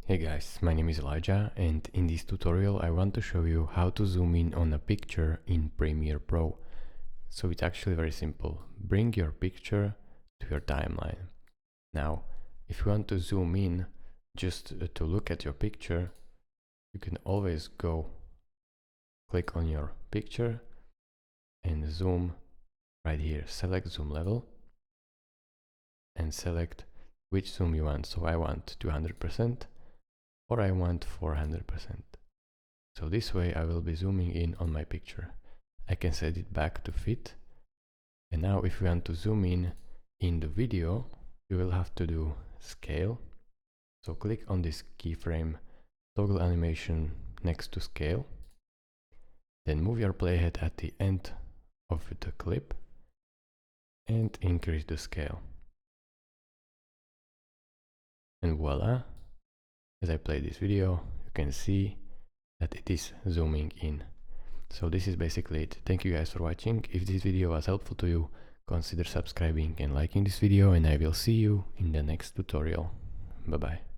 Hey guys, my name is Elijah, and in this tutorial I want to show you how to zoom in on a picture in Premiere Pro. So it's actually very simple. Bring your picture to your timeline. Now, if you want to zoom in just to look at your picture, you can always click on your picture and zoom right here. Select zoom level and select which zoom you want. So I want 200%. Or I want 400%. So this way I will be zooming in on my picture. I can set it back to fit. And now if we want to zoom in the video, you will have to do scale. So click on this keyframe toggle animation next to scale. Then move your playhead at the end of the clip and increase the scale. And voila! As I play this video, you can see that it is zooming in. So this is basically it. Thank you guys for watching. If this video was helpful to you, consider subscribing and liking this video, and I will see you in the next tutorial. Bye bye.